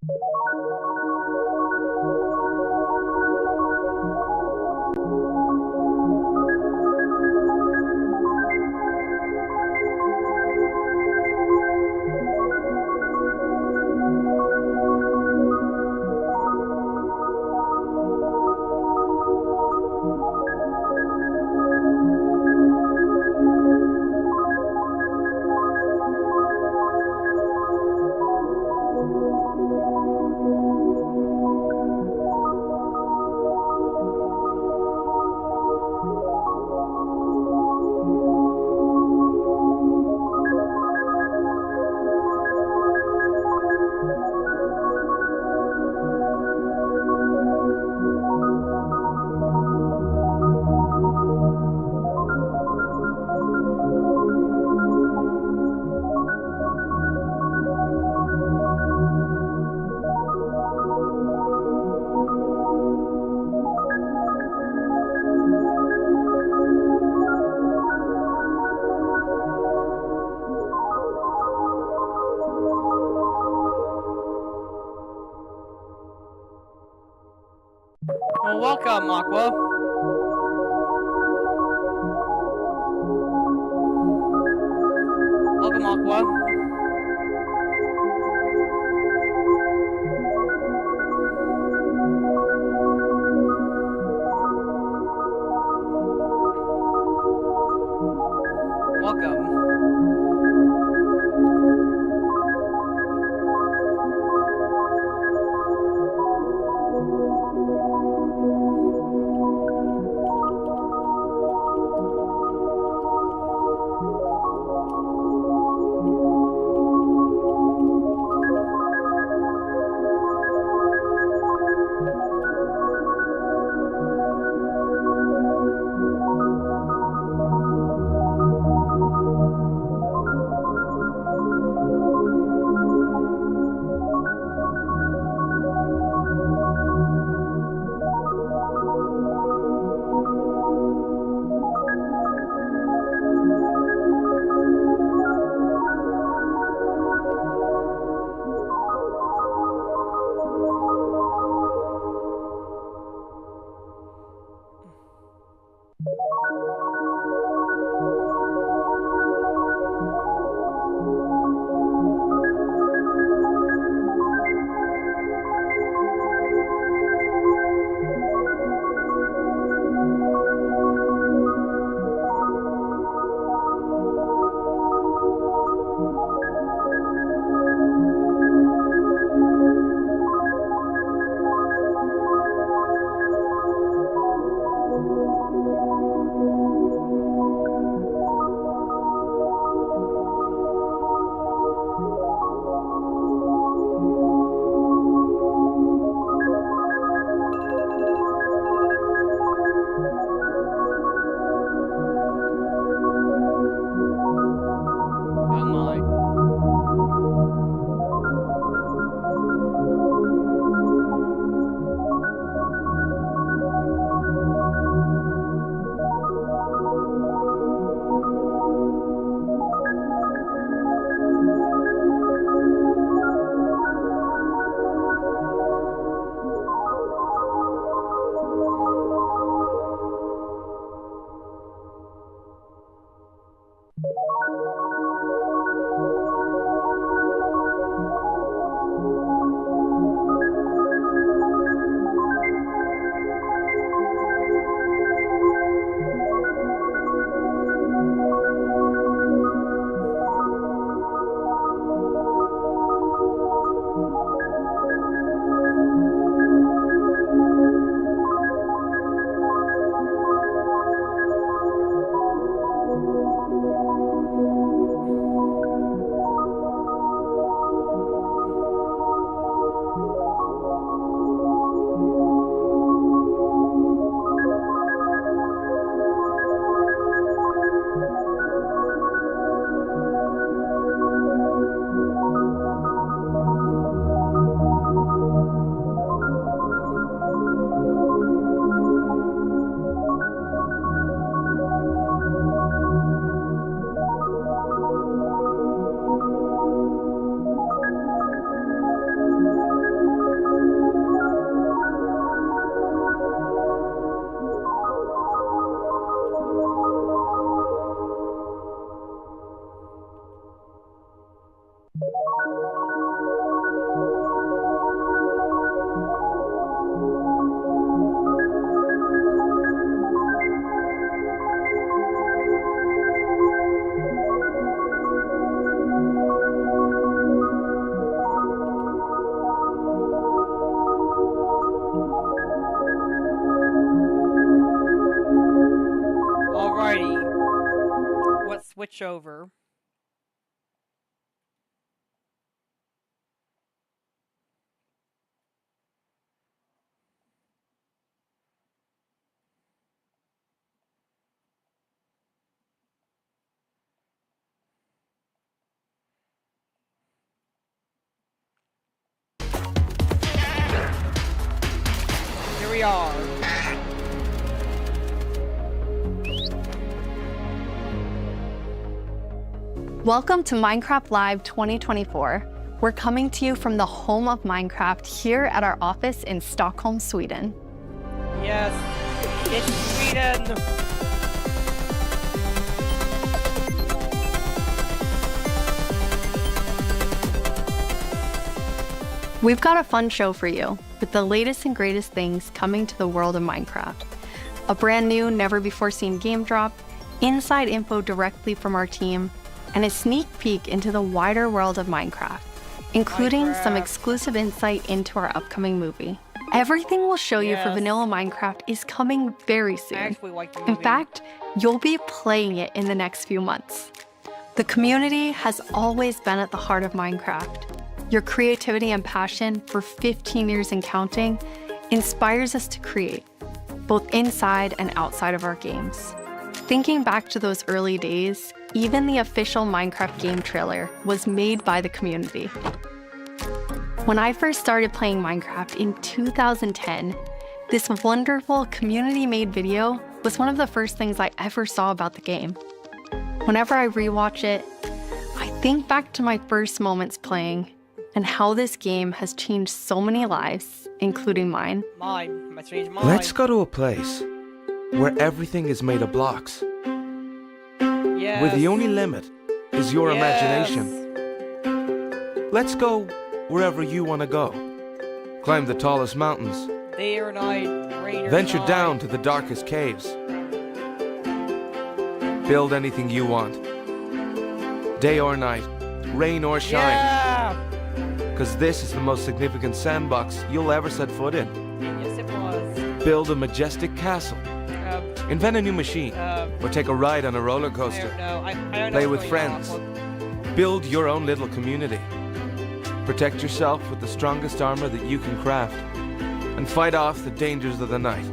Well, welcome, Aqua. Welcome, Aqua. Welcome. switch over. Here we are. Welcome to Minecraft Live 2024. We're coming to you from the home of Minecraft here at our office in Stockholm, Sweden. Yes, it's Sweden. We've got a fun show for you, with the latest and greatest things coming to the world of Minecraft. A brand new, never-before-seen game drop, inside info directly from our team, and a sneak peek into the wider world of Minecraft, including some exclusive insight into our upcoming movie. Everything we'll show you for vanilla Minecraft is coming very soon. I actually like the movie. In fact, you'll be playing it in the next few months. The community has always been at the heart of Minecraft. Your creativity and passion for 15 years and counting inspires us to create, both inside and outside of our games. Thinking back to those early days, even the official Minecraft game trailer was made by the community. When I first started playing Minecraft in 2010, this wonderful community-made video was one of the first things I ever saw about the game. Whenever I rewatch it, I think back to my first moments playing and how this game has changed so many lives, including mine. Mine. I changed mine. Let's go to a place where everything is made of blocks, Yes. where the only limit is your imagination. Let's go wherever you want to go. Climb the tallest mountains. Day or night, rain or Venture shine. down to the darkest caves. Build anything you want. Day or night, rain or shine. Yeah. Because this is the most significant sandbox you'll ever set foot in. Yes, it was. Build a majestic castle. Invent a new machine. Or take a ride on a roller I coaster. don't know. I don't Play know with what's friends. going on. Build your own little community. Protect yourself with the strongest armor that you can craft. And fight off the dangers of the night.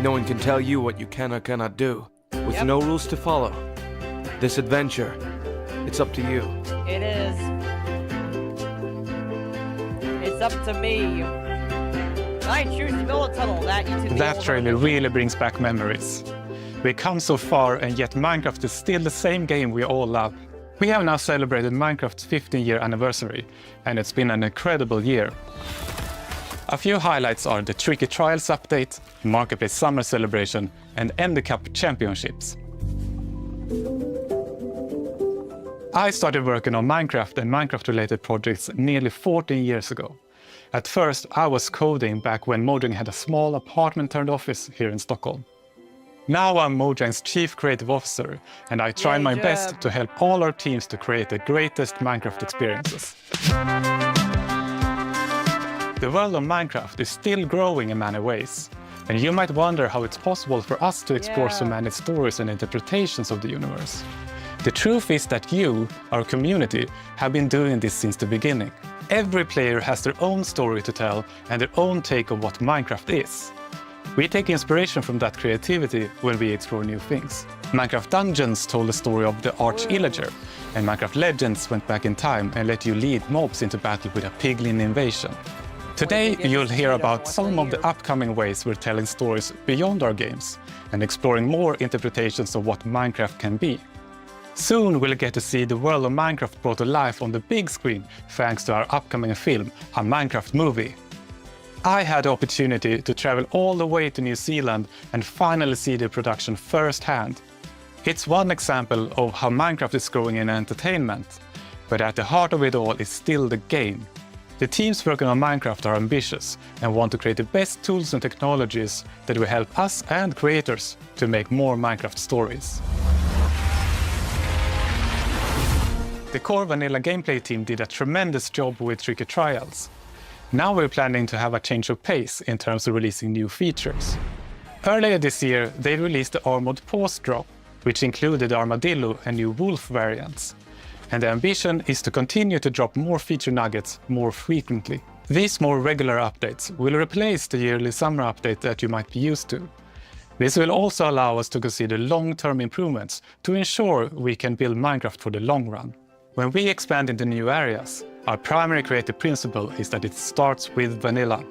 No one can tell you what you can or cannot do. With Yep. no rules to follow. This adventure, it's up to you. It is. It's up to me. I choose to build a tunnel that you to That trailer really brings back memories. We've come so far, and yet Minecraft is still the same game we all love. We have now celebrated Minecraft's 15-year anniversary, and it's been an incredible year. A few highlights are the Tricky Trials update, Marketplace Summer Celebration, and Ender Cup Championships. I started working on Minecraft and Minecraft-related projects nearly 14 years ago. At first, I was coding back when Mojang had a small apartment-turned-office here in Stockholm. Now I'm Mojang's Chief Creative Officer, and I try my best to help all our teams to create the greatest Minecraft experiences. The world of Minecraft is still growing in many ways, and you might wonder how it's possible for us to explore so many stories and interpretations of the universe. The truth is that you, our community, have been doing this since the beginning. Every player has their own story to tell and their own take on what Minecraft is. We take inspiration from that creativity when we explore new things. Minecraft Dungeons told the story of the Arch-Illager, and Minecraft Legends went back in time and let you lead mobs into battle with a piglin invasion. Today, you'll hear about some of the upcoming ways we're telling stories beyond our games and exploring more interpretations of what Minecraft can be. Soon we'll get to see the world of Minecraft brought to life on the big screen thanks to our upcoming film, a Minecraft movie. I had the opportunity to travel all the way to New Zealand and finally see the production firsthand. It's one example of how Minecraft is growing in entertainment, but at the heart of it all is still the game. The teams working on Minecraft are ambitious and want to create the best tools and technologies that will help us and creators to make more Minecraft stories. The core vanilla gameplay team did a tremendous job with Tricky Trials. Now we're planning to have a change of pace in terms of releasing new features. Earlier this year, they released the Armored Pause drop, which included Armadillo and new Wolf variants. And the ambition is to continue to drop more feature nuggets more frequently. These more regular updates will replace the yearly summer update that you might be used to. This will also allow us to consider long-term improvements to ensure we can build Minecraft for the long run. When we expand into new areas, our primary creative principle is that it starts with vanilla.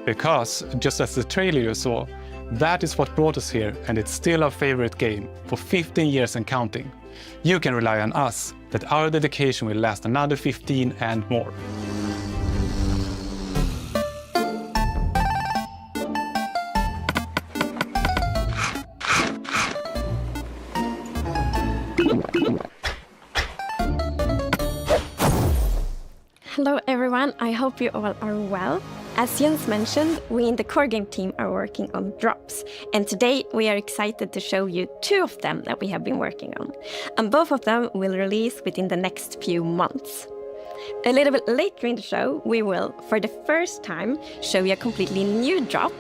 Because, just as the trailer you saw, that is what brought us here, and it's still our favorite game for 15 years and counting. You can rely on us that our dedication will last another 15 and more. Hello everyone, I hope you all are well. As Jens mentioned, we in the core game team are working on drops, and today we are excited to show you 2 of them that we have been working on, and both of them will release within the next few months. A little bit later in the show, we will, for the first time, show you a completely new drop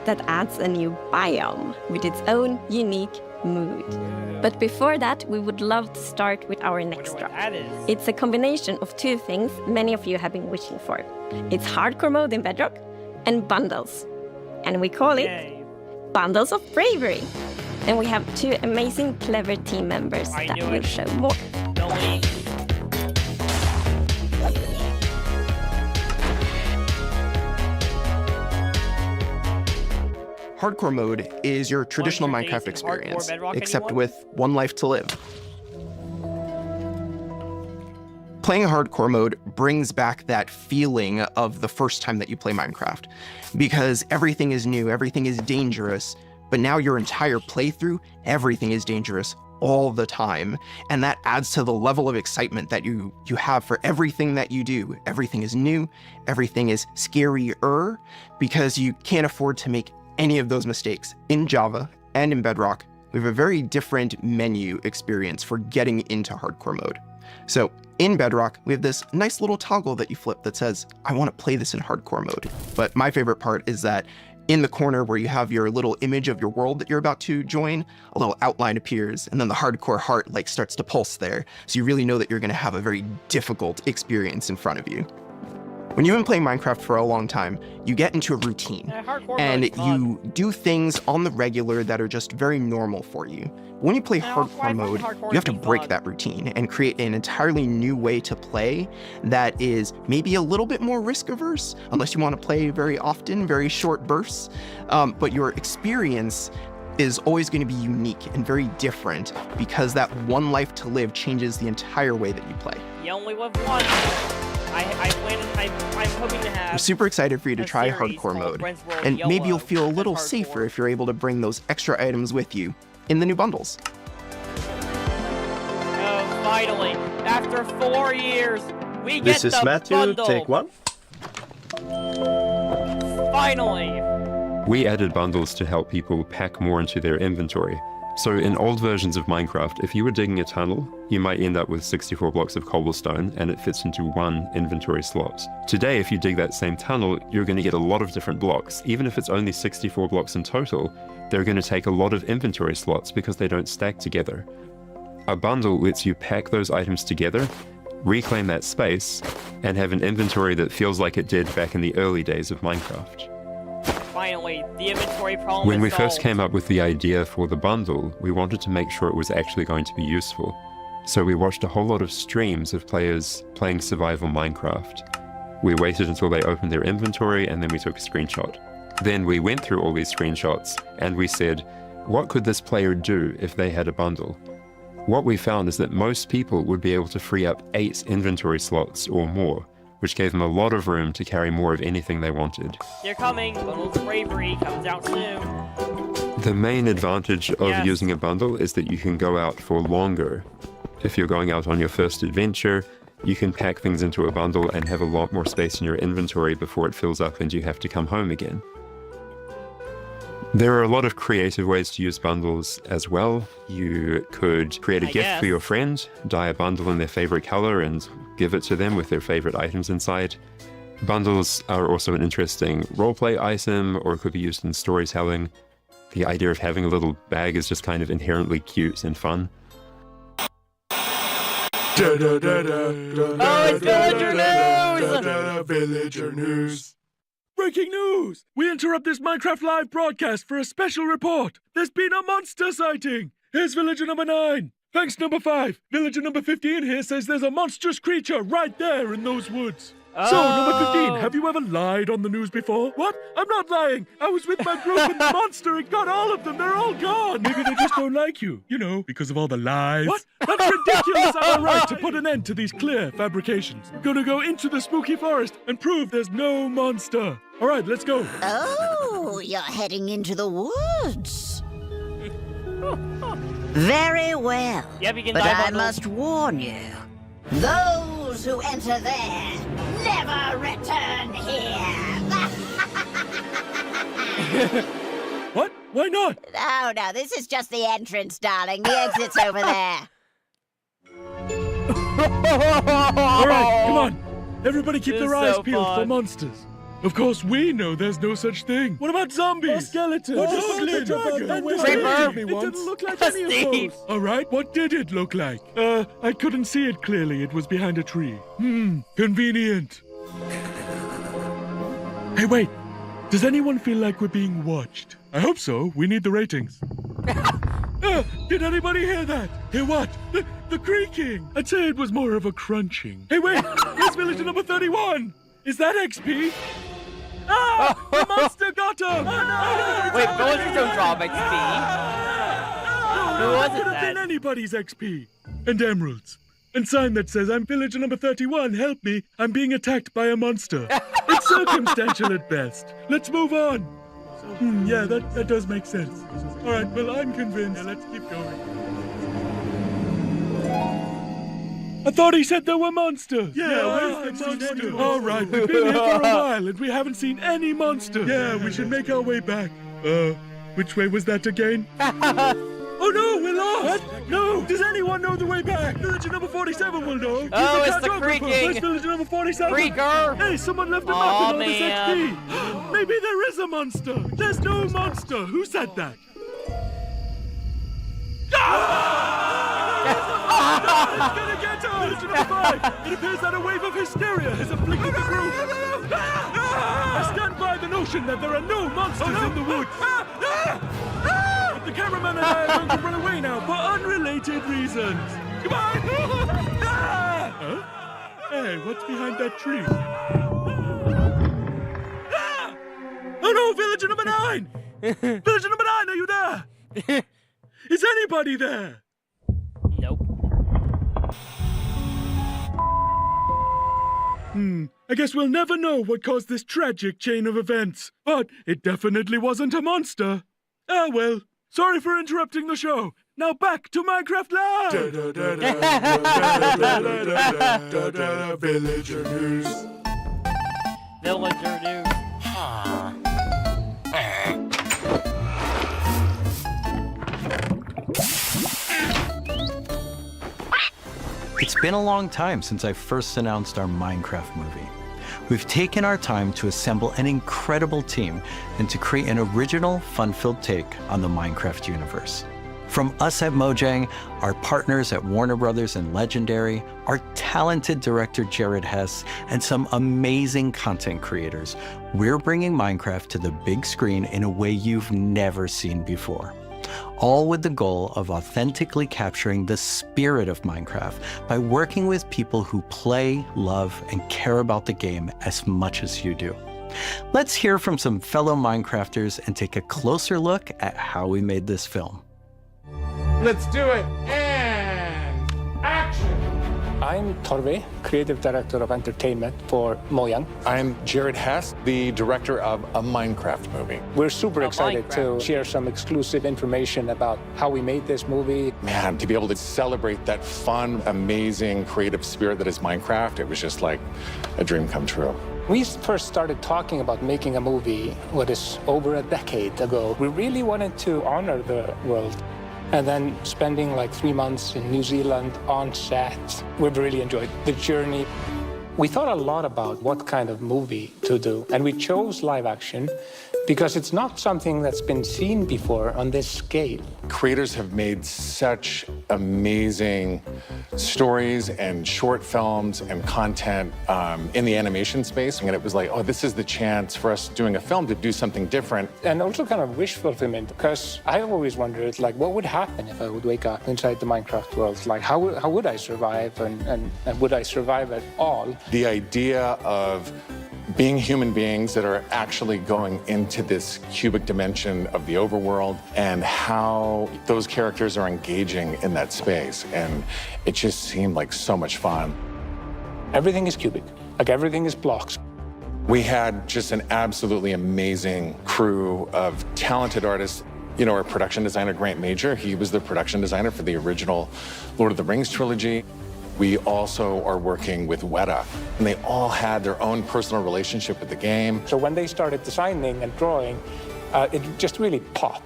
that adds a new biome with its own unique mood. But before that, we would love to start with our next drop. It's a combination of 2 things many of you have been wishing for. It's hardcore mode in Bedrock and bundles. And we call it Bundles of Bravery. And we have 2 amazing, clever team members that will show more. Hardcore mode is your traditional Minecraft experience, except with 1 life to live. Playing hardcore mode brings back that feeling of the first time that you play Minecraft, because everything is new, everything is dangerous, but now your entire playthrough, everything is dangerous all the time, and that adds to the level of excitement that you have for everything that you do. Everything is new, everything is scarier, because you can't afford to make any of those mistakes. In Java and in Bedrock, we have a very different menu experience for getting into hardcore mode. So in Bedrock, we have this nice little toggle that you flip that says, I want to play this in hardcore mode. But my favorite part is that in the corner where you have your little image of your world that you're about to join, a little outline appears, and then the hardcore heart starts to pulse there. So you really know that you're going to have a very difficult experience in front of you. When you've been playing Minecraft for a long time, you get into a routine, and you do things on the regular that are just very normal for you. When you play hardcore mode, you have to break that routine and create an entirely new way to play that is maybe a little bit more risk-averse, unless you want to play very often, very short bursts, but your experience is always going to be unique and very different, because that 1 life to live changes the entire way that you play. You only live once. I'm hoping to have. We're super excited for you to try hardcore mode, and maybe you'll feel a little safer if you're able to bring those extra items with you in the new bundles. Oh, finally, after 4 years, we get This is the Matthew, bundle. take 1. Finally. We added bundles to help people pack more into their inventory. So in old versions of Minecraft, if you were digging a tunnel, you might end up with 64 blocks of cobblestone and it fits into 1 inventory slot. Today, if you dig that same tunnel, you're going to get a lot of different blocks. Even if it's only 64 blocks in total, they're going to take a lot of inventory slots because they don't stack together. A bundle lets you pack those items together, reclaim that space, and have an inventory that feels like it did back in the early days of Minecraft. Finally, the inventory problem When we is first solved. came up with the idea for the bundle, we wanted to make sure it was actually going to be useful. So we watched a whole lot of streams of players playing survival Minecraft. We waited until they opened their inventory and then we took a screenshot. Then we went through all these screenshots and we said, what could this player do if they had a bundle? What we found is that most people would be able to free up 8 inventory slots or more, which gave them a lot of room to carry more of anything they wanted. They're coming. Bundles of Bravery comes out soon. The main advantage of Yes. using a bundle is that you can go out for longer. If you're going out on your first adventure, you can pack things into a bundle and have a lot more space in your inventory before it fills up and you have to come home again. There are a lot of creative ways to use bundles as well. You could create a gift for your friend, dye a bundle in their favorite color and give it to them with their favorite items inside. Bundles are also an interesting roleplay item, or could be used in storytelling. The idea of having a little bag is just kind of inherently cute and fun. Oh, it's Villager News! Villager News. Breaking news! We interrupt this Minecraft Live broadcast for a special report. There's been a monster sighting. Here's villager number 9. Thanks, number 5. Villager number 15 here says there's a monstrous creature right there in those woods. So, number 15, have you ever lied on the news before? What? I'm not lying. I was with my group and the monster, it got all of them. They're all gone. Maybe they just don't like you. You know, because of all the lies. What? That's ridiculous. I have a right to put an end to these clear fabrications. I'm gonna go into the spooky forest and prove there's no monster. All right, let's go. Oh, you're heading into the woods. Very well. Yep, you can But dive I on those. must warn you. Those who enter there never return here. What? Why not? Oh, no, this is just the entrance, darling. The exit's over there. All right, come on. Everybody keep This their is eyes so peeled for fun. monsters. Of course, we know there's no such thing. What about zombies? Skeletons? It didn't look like any of Steve. those. All right, what did it look like? I couldn't see it clearly. It was behind a tree. Convenient. Hey, wait. Does anyone feel like we're being watched? I hope so. We need the ratings. Did anybody hear that? Hear what? The creaking. I'd say it was more of a crunching. Hey, wait. Here's villager number 31. Is that XP? The monster got him! Wait, villagers don't drop XP. Who was Could it have been then? anybody's XP. And emeralds. And sign that says, I'm villager number 31, help me, I'm being attacked by a monster. It's circumstantial at best. Let's move on. Yeah, that does make sense. All right, well, I'm convinced. Yeah, let's keep going. I thought he said there were monsters. Yeah, where's the monster? All right, we've been here for a while and we haven't seen any monsters. Yeah, we should make our way back. Which way was that again? Oh no, we're lost! What? No! Does anyone know the way back? Villager number 47 will know. Oh, He's it's the cartographer. creaking. Where's villager number 47? Creaker! Hey, someone left a map Aw, with all this man. XP. Maybe there is a monster. There's no monster. Who said that? It's gonna get us! Villager number 5! It appears that a wave of hysteria has afflicted the group. I stand by the notion that there are no monsters in the woods. But the cameraman and I are going to run away now for unrelated reasons. Goodbye! Huh? Hey, what's behind that tree? Oh no, villager number 9! Villager number 9, are you there? Is anybody there? Nope. I guess we'll never know what caused this tragic chain of events. But it definitely wasn't a monster. Ah, well. Sorry for interrupting the show. Now back to Minecraft Live! Villager News. Villager News. It's been a long time since I first announced our Minecraft movie. We've taken our time to assemble an incredible team and to create an original, fun-filled take on the Minecraft universe. From us at Mojang, our partners at Warner Brothers and Legendary, our talented director Jared Hess, and some amazing content creators, we're bringing Minecraft to the big screen in a way you've never seen before. All with the goal of authentically capturing the spirit of Minecraft by working with people who play, love, and care about the game as much as you do. Let's hear from some fellow Minecrafters and take a closer look at how we made this film. Let's do it. And action. I'm Torve, Creative Director of Entertainment for Mojang. I'm Jared Hess, the director of a Minecraft movie. We're super excited Minecraft. to share some exclusive information about how we made this movie. Man, to be able to celebrate that fun, amazing, creative spirit that is Minecraft, it was just like a dream come true. We first started talking about making a movie, what is over a decade ago. We really wanted to honor the world. And then spending like 3 months in New Zealand on set, we've really enjoyed the journey. We thought a lot about what kind of movie to do, and we chose live action because it's not something that's been seen before on this scale. Creators have made such amazing stories and short films and content in the animation space, and it was like, oh, this is the chance for us doing a film to do something different. And also kind of wish fulfillment, because I always wondered, like, what would happen if I would wake up inside the Minecraft world? Like, how would I survive, and would I survive at all? The idea of being human beings that are actually going into this cubic dimension of the overworld and how those characters are engaging in that space. And it just seemed like so much fun. Everything is cubic, like everything is blocks. We had just an absolutely amazing crew of talented artists. You know, our production designer, Grant Major, he was the production designer for the original Lord of the Rings trilogy. We also are working with Weta, and they all had their own personal relationship with the game. So when they started designing and drawing, it just really popped.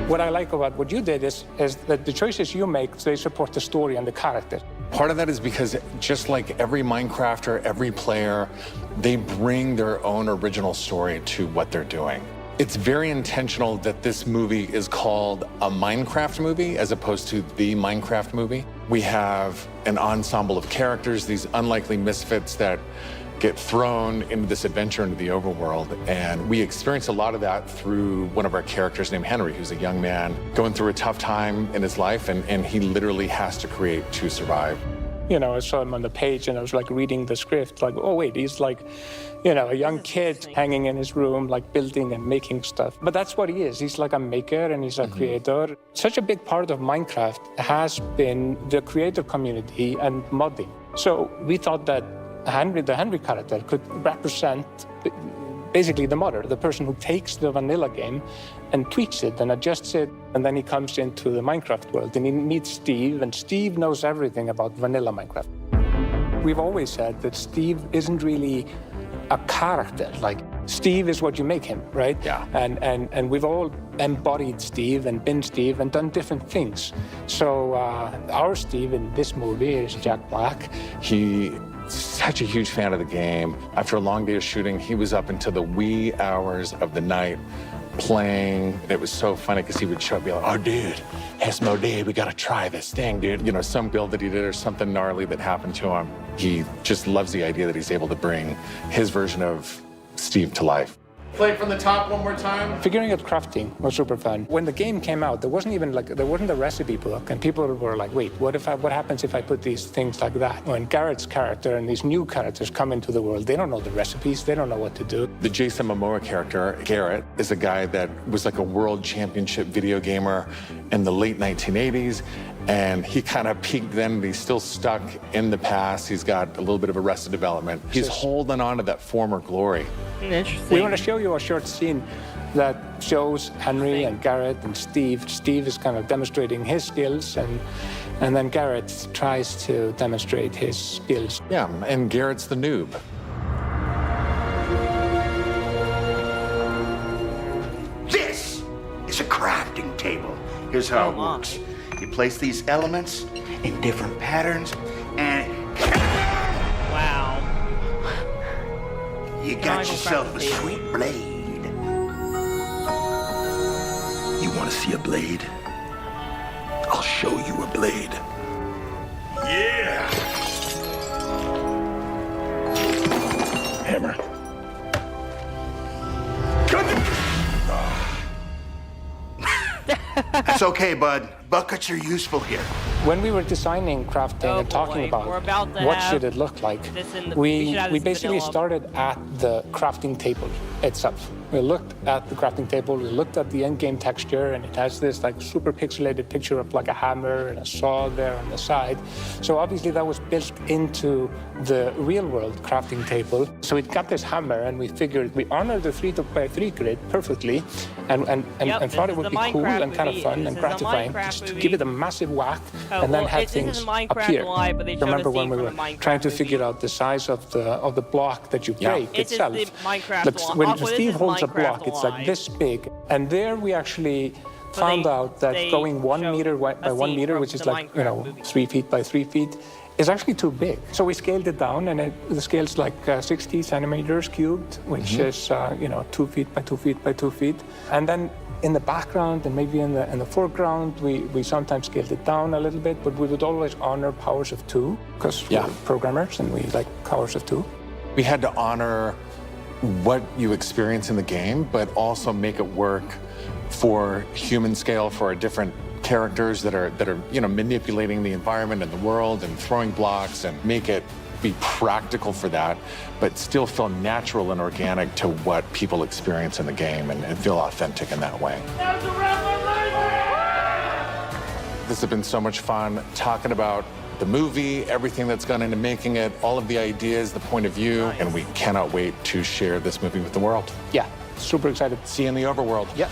What I like about what you did is that the choices you make, they support the story and the character. Part of that is because just like every Minecrafter, every player, they bring their own original story to what they're doing. It's very intentional that this movie is called a Minecraft movie as opposed to the Minecraft movie. We have an ensemble of characters, these unlikely misfits that get thrown into this adventure into the overworld. And we experience a lot of that through one of our characters named Henry, who's a young man going through a tough time in his life, and he literally has to create to survive. You know, I saw him on the page and I was like reading the script, like, oh wait, he's like, you know, a young kid hanging in his room, like building and making stuff. But that's what he is. He's like a maker and he's a creator. Such a big part of Minecraft has been the creator community and modding. So we thought that Henry, the Henry character, could represent basically the modder, the person who takes the vanilla game and tweaks it and adjusts it, and then he comes into the Minecraft world and he meets Steve, and Steve knows everything about vanilla Minecraft. We've always said that Steve isn't really a character. Like, Steve is what you make him, right? Yeah. And we've all embodied Steve and been Steve and done different things. So our Steve in this movie is Jack Black. He's such a huge fan of the game. After a long day of shooting, he was up until the wee hours of the night playing. It was so funny because he would show up and be like, oh, dude, Asmodee, we got to try this thing, dude. You know, some build that he did or something gnarly that happened to him. He just loves the idea that he's able to bring his version of Steve to life. Play it from the top one more time. Figuring out crafting was super fun. When the game came out, there wasn't a recipe book, and people were like, wait, what happens if I put these things like that? When Garrett's character and these new characters come into the world, they don't know the recipes, they don't know what to do. The Jason Momoa character, Garrett, is a guy that was like a world championship video gamer in the late 1980s. And he kind of peaked then, but he's still stuck in the past. He's got a little bit of Arrested Development. He's holding on to that former glory. Interesting. We want to show you a short scene that shows Henry and Garrett and Steve. Steve is kind of demonstrating his skills, and then Garrett tries to demonstrate his skills. Yeah, and Garrett's the noob. This is a crafting table. Here's how it works. You place these elements in different patterns, and Wow. you got yourself a sweet blade. You want to see a blade? I'll show you a blade. Yeah! Hammer. That's okay, bud. Buckets are useful here. When we were designing crafting and talking about what should it look like, we basically started at the crafting table itself. We looked at the crafting table, we looked at the end game texture, and it has this like super pixelated picture of like a hammer and a saw there on the side. So obviously that was built into the real world crafting table. So we got this hammer and we figured we honored the 3x3 grid perfectly and thought it would be cool and kind of fun and gratifying just to give it a massive whack and then have things appear. Remember when we were trying to figure out the size of the block that you break itself? When Steve holds a block, it's like this big. And there we actually found out that going 1 meter by 1 meter, which is like, 3 feet by 3 feet, is actually too big. So we scaled it down, and the scale's like 60 centimeters cubed, which is 2 feet by 2 feet by 2 feet. And then in the background and maybe in the foreground, we sometimes scaled it down a little bit, but we would always honor powers of 2 because we're programmers and we like powers of 2. We had to honor what you experience in the game, but also make it work for human scale, for our different characters that are manipulating the environment and the world and throwing blocks, and make it be practical for that, but still feel natural and organic to what people experience in the game and feel authentic in that way. This has been so much fun talking about the movie, everything that's gone into making it, all of the ideas, the point of view, and we cannot wait to share this movie with the world. Yeah, super excited. See you in the overworld. Yeah.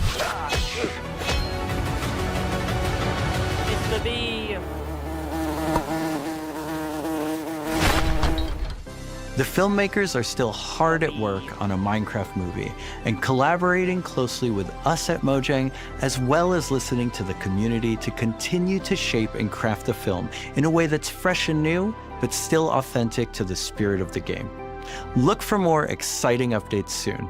It's the bee. The filmmakers are still hard at work on a Minecraft movie and collaborating closely with us at Mojang, as well as listening to the community to continue to shape and craft the film in a way that's fresh and new, but still authentic to the spirit of the game. Look for more exciting updates soon.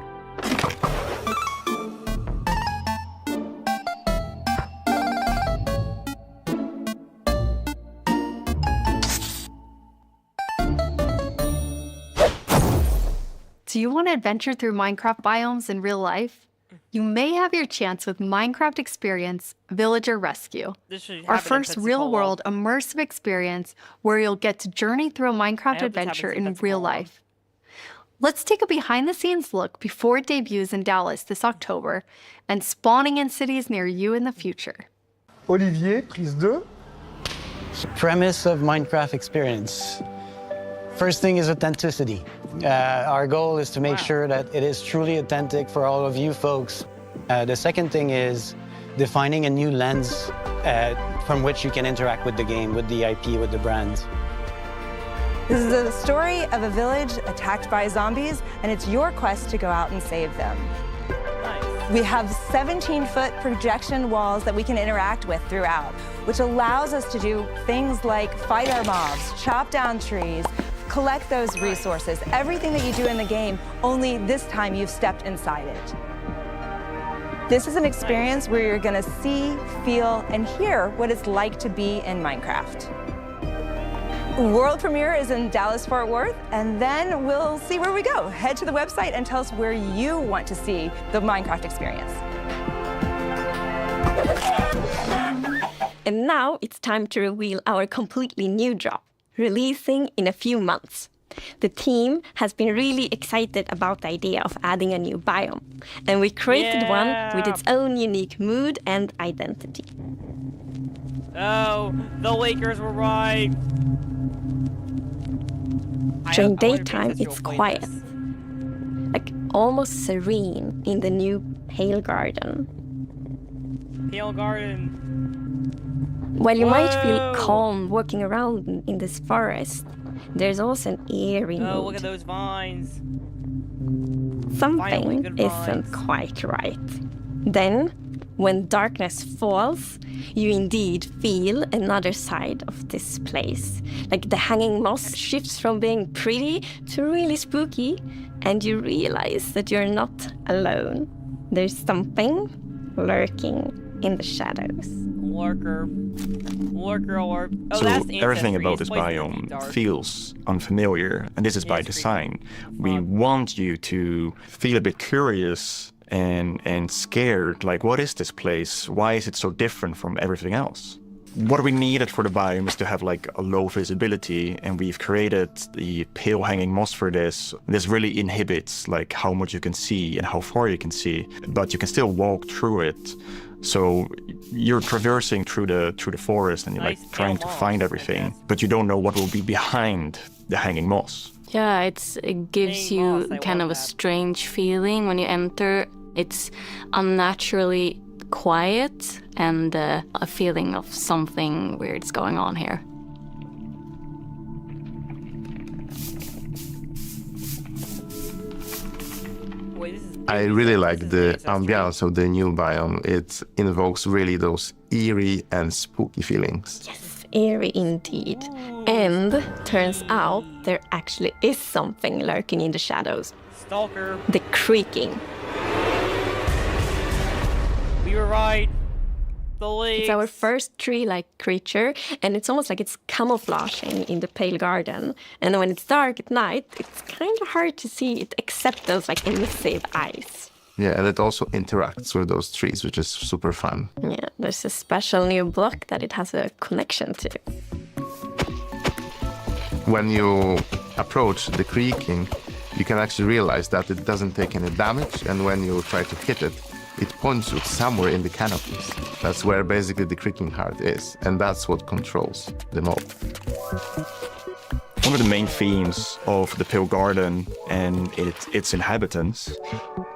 Do you want to adventure through Minecraft biomes in real life? You may have your chance with Minecraft Experience Villager Rescue, our first real-world immersive experience where you'll get to journey through a Minecraft adventure in real life. Let's take a behind-the-scenes look before it debuts in Dallas this October and spawning in cities near you in the future. Olivier, prise 2. Premise of Minecraft Experience. First thing is authenticity. Our goal is to make sure that it is truly authentic for all of you folks. The second thing is defining a new lens from which you can interact with the game, with the IP, with the brand. This is the story of a village attacked by zombies, and it's your quest to go out and save them. We have 17-foot projection walls that we can interact with throughout, which allows us to do things like fight our mobs, chop down trees, collect those resources, everything that you do in the game, only this time you've stepped inside it. This is an experience where you're gonna see, feel, and hear what it's like to be in Minecraft. World premiere is in Dallas-Fort Worth, and then we'll see where we go. Head to the website and tell us where you want to see the Minecraft experience. And now it's time to reveal our completely new drop, releasing in a few months. The team has been really excited about the idea of adding a new biome, and we created one with its own unique mood and identity. Oh, the Lakers were right. During daytime, it's quiet, like almost serene in the new Pale Garden. Pale Garden. While you might feel calm walking around in this forest, there's also an eerie mood. Oh, look at those vines. Something isn't quite right. Then, when darkness falls, you indeed feel another side of this place. Like the hanging moss shifts from being pretty to really spooky, and you realize that you're not alone. There's something lurking in the shadows. Lurker alert. Oh, so that's everything about this biome feels unfamiliar, and this is by design. We want you to feel a bit curious and scared, like, what is this place? Why is it so different from everything else? What we needed for the biome is to have like a low visibility, and we've created the pale hanging moss for this. This really inhibits like how much you can see and how far you can see, but you can still walk through it. So you're traversing through the forest and you're like trying to find everything, but you don't know what will be behind the hanging moss. Yeah, it gives you kind of a strange feeling when you enter. It's unnaturally quiet and a feeling of something weird's going on here. Wait, this is I really like the ambiance of the new biome. It invokes really those eerie and spooky feelings. Yes, eerie indeed. And turns out there actually is something lurking in the shadows. Stalker. The creaking. We were right. The leaves. It's our first tree-like creature, and it's almost like it's camouflaging in the pale garden. And when it's dark at night, it's kind of hard to see it except those like emissive eyes. Yeah, and it also interacts with those trees, which is super fun. Yeah, there's a special new block that it has a connection to. When you approach the creaking, you can actually realize that it doesn't take any damage, and when you try to hit it, it points you somewhere in the canopies. That's where basically the creaking heart is, and that's what controls the mob. One of the main themes of the Pale Garden and its inhabitants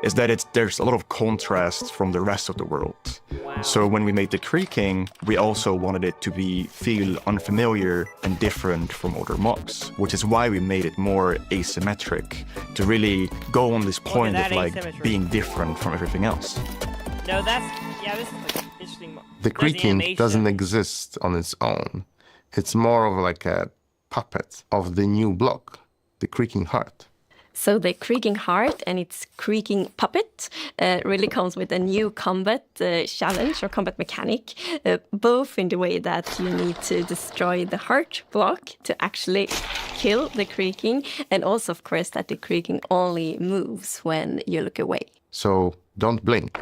is that there's a lot of contrast from the rest of the world. Wow. So when we made the creaking, we also wanted it to feel unfamiliar and different from other mobs, which is why we made it more asymmetric, to really go on this point of like being different from everything else. No, this is like interesting. The creaking doesn't exist on its own. It's more of like a puppet of the new block, the creaking heart. So the creaking heart and its creaking puppet really comes with a new combat challenge or combat mechanic, both in the way that you need to destroy the heart block to actually kill the creaking, and also, of course, that the creaking only moves when you look away. So don't blink.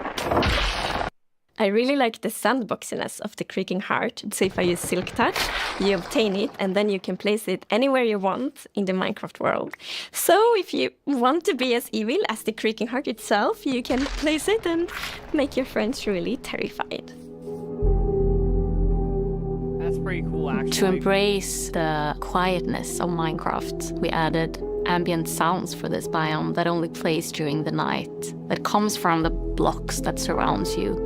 I really like the sandboxiness of the creaking heart. So if I use Silk Touch, you obtain it, and then you can place it anywhere you want in the Minecraft world. So if you want to be as evil as the creaking heart itself, you can place it and make your friends really terrified. That's pretty cool, actually. To embrace the quietness of Minecraft, we added ambient sounds for this biome that only plays during the night, that comes from the blocks that surrounds you,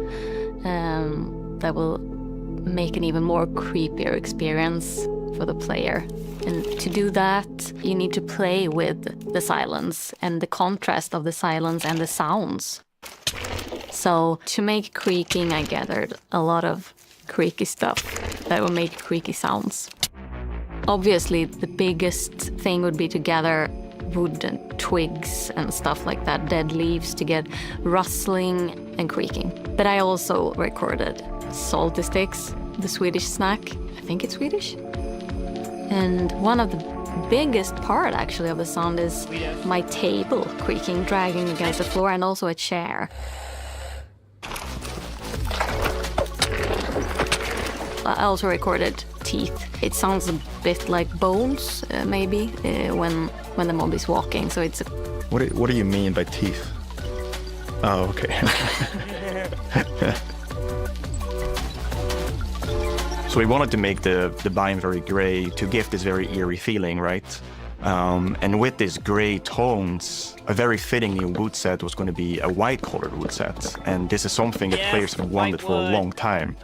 that will make an even more creepier experience for the player. And to do that, you need to play with the silence and the contrast of the silence and the sounds. So to make creaking, I gathered a lot of creaky stuff that will make creaky sounds. Obviously, the biggest thing would be to gather wood and twigs and stuff like that, dead leaves, to get rustling and creaking. But I also recorded salty sticks, the Swedish snack. I think it's Swedish. And one of the biggest part, actually, of the sound is my table creaking, dragging against the floor, and also a chair. I also recorded teeth. It sounds a bit like bones, maybe, when the mob is walking. So it's. What do you mean by teeth? Oh, okay. So we wanted to make the biome very gray to give this very eerie feeling, right? And with these gray tones, a very fitting new wood set was going to be a white-colored wood set. And this is something that players have wanted for a long time.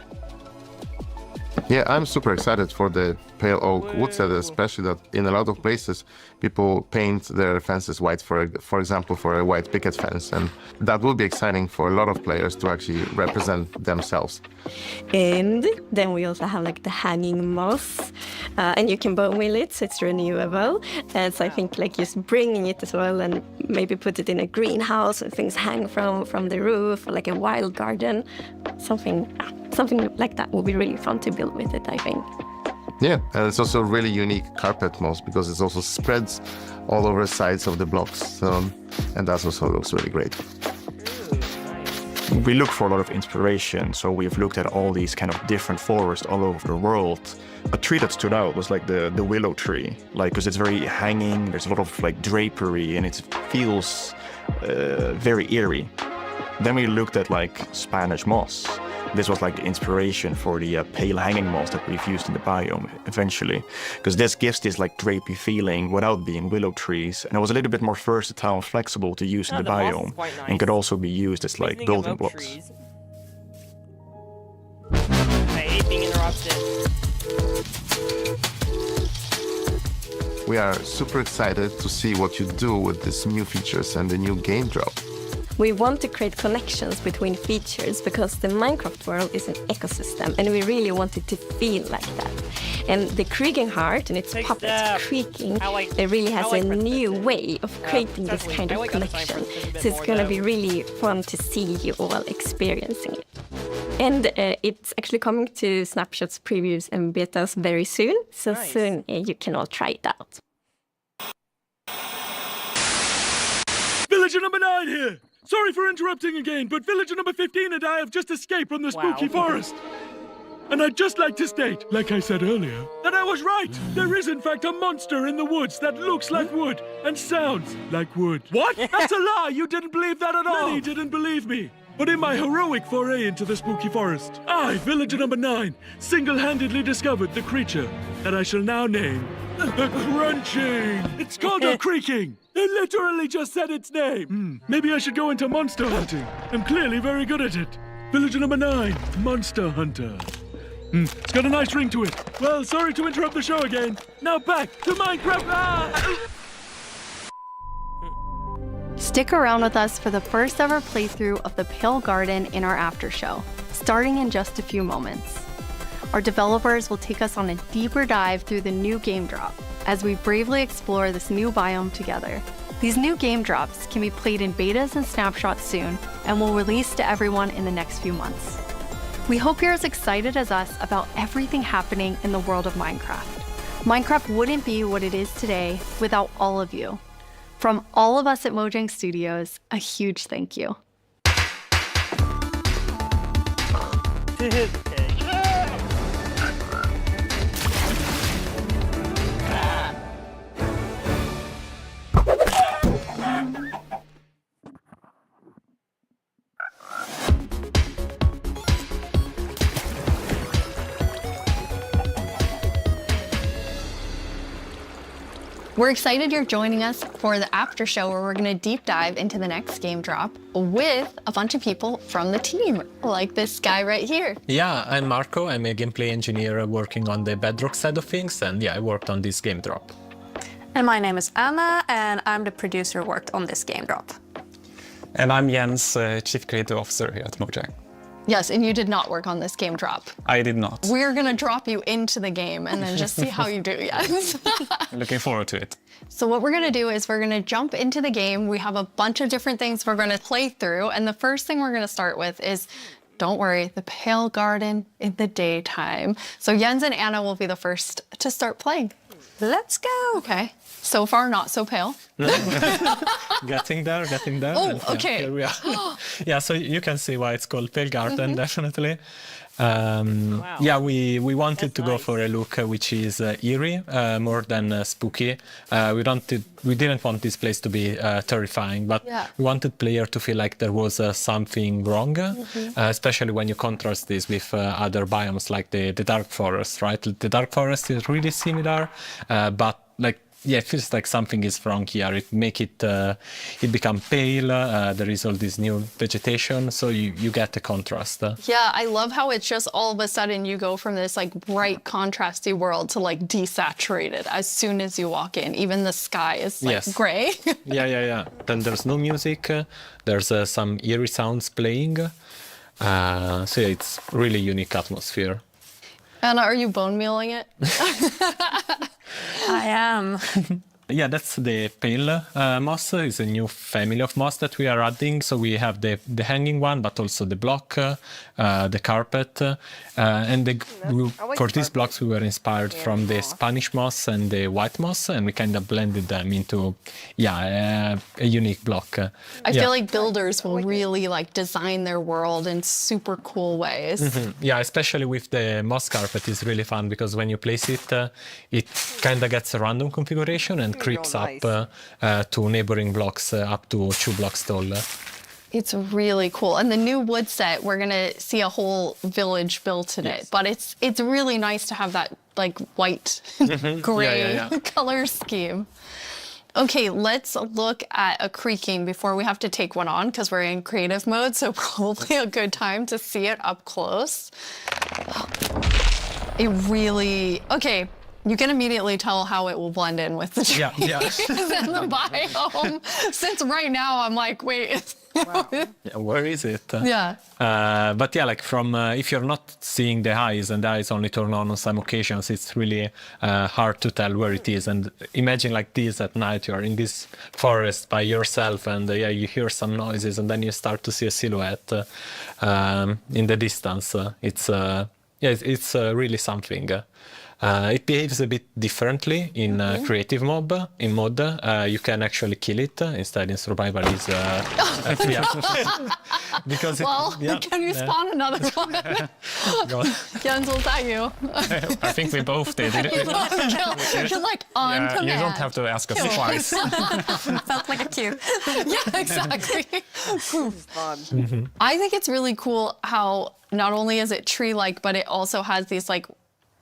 Yeah, I'm super excited for the pale oak wood set, especially that in a lot of places people paint their fences white, for example, for a white picket fence, and that will be exciting for a lot of players to actually represent themselves. And then we also have like the hanging moss, and you can bone meal it, so it's renewable. And so I think like just bringing it as well, and maybe put it in a greenhouse and things hang from the roof, or like a wild garden, something like that will be really fun to build with it, I think. Yeah, and it's also a really unique carpet moss because it also spreads all over the sides of the blocks, and that also looks really great. We look for a lot of inspiration, so we've looked at all these kind of different forests all over the world. A tree that stood out was like the willow tree, like because it's very hanging, there's a lot of like drapery, and it feels very eerie. Then we looked at like Spanish moss. This was like the inspiration for the pale hanging moss that we've used in the biome eventually, because this gives this like drapey feeling without being willow trees, and it was a little bit more versatile and flexible to use in the biome, nice. And could also be used as like building blocks. I hate being interrupted. We are super excited to see what you do with these new features and the new game drop. We want to create connections between features because the Minecraft world is an ecosystem and we really want it to feel like that. And the creaking heart and its puppets creaking, it really has a new way of creating this kind of connection. So it's going to be really fun to see you all experiencing it. And it's actually coming to Snapshots, previews and betas very soon. So soon you can all try it out. Villager number 9 here! Sorry for interrupting again, but villager number 15 and I have just escaped from the spooky forest. And I'd just like to state, like I said earlier, that I was right. There is in fact a monster in the woods that looks like wood and sounds like wood. What? That's a lie! You didn't believe that at all! Many didn't believe me. But in my heroic foray into the spooky forest, I, villager number 9, single-handedly discovered the creature that I shall now name the Crunching. It's called a creaking. It literally just said its name. Maybe I should go into monster hunting. I'm clearly very good at it. Villager number 9, Monster Hunter. It's got a nice ring to it. Well, sorry to interrupt the show again. Now back to Minecraft. Stick around with us for the first ever playthrough of the Pale Garden in our after show, starting in just a few moments. Our developers will take us on a deeper dive through the new game drop as we bravely explore this new biome together. These new game drops can be played in betas and snapshots soon and will release to everyone in the next few months. We hope you're as excited as us about everything happening in the world of Minecraft. Minecraft wouldn't be what it is today without all of you. From all of us at Mojang Studios, a huge thank you. We're excited you're joining us for the after show where we're gonna deep dive into the next game drop with a bunch of people from the team, like this guy right here. Yeah, I'm Marco. I'm a gameplay engineer working on the Bedrock side of things, and yeah, I worked on this game drop. And my name is Anna, and I'm the producer who worked on this game drop. And I'm Jens, Chief Creative Officer here at Mojang. Yes, and you did not work on this game drop. I did not. We're gonna drop you into the game and then just see how you do, yes. Looking forward to it. So what we're gonna do is we're gonna jump into the game. We have a bunch of different things we're gonna play through, and the first thing we're gonna start with is, don't worry, the Pale Garden in the daytime. So Jens and Anna will be the first to start playing. Let's go. Okay. So far, not so pale. Getting there. Oh, and, okay. Here we are. Yeah, so you can see why it's called Pale Garden, definitely. Yeah, we wanted to go for a look which is eerie, more than spooky. We didn't want this place to be terrifying, but we wanted player to feel like there was something wrong, especially when you contrast this with other biomes like the Dark Forest, right? The Dark Forest is really similar, but like, yeah, it feels like something is wrong here. It make it become pale. There is all this new vegetation, so you get the contrast. Yeah, I love how it's just all of a sudden you go from this like bright, contrasty world to like desaturated as soon as you walk in. Even the sky is like gray. Yeah. Then there's no music. There's some eerie sounds playing. So yeah, it's really unique atmosphere. Anna, are you bone mealing it? I am. Yeah, that's the pale moss. It's a new family of moss that we are adding. So we have the hanging one, but also the block, the carpet. And for these blocks, we were inspired from the Spanish moss and the white moss, and we kind of blended them into, a unique block. I feel like builders will really like design their world in super cool ways. Yeah, especially with the moss carpet is really fun because when you place it, it kind of gets a random configuration and creeps up to neighboring blocks up to 2 blocks tall. It's really cool. And the new wood set, we're gonna see a whole village built in it. But it's really nice to have that like white, gray color scheme. Okay, let's look at a creaking before we have to take one on because we're in creative mode, so probably a good time to see it up close. It really, okay, You can immediately tell how it will blend in with the trees Yeah. and the biome. Since right now I'm like, wait. Yeah, where is it? Yeah. But yeah, like from if you're not seeing the eyes and the eyes only turn on some occasions, it's really hard to tell where it is. And imagine like this at night, you're in this forest by yourself, and you hear some noises, and then you start to see a silhouette in the distance. It's really something. It behaves a bit differently in creative mode. You can actually kill it. Instead, in survival, is because can you spawn another one? Jens, was that you? I think we both did. You're like on command. You don't have to ask us twice. Felt like a cue. Yeah, exactly. Fun. I think it's really cool how not only is it tree-like, but it also has these like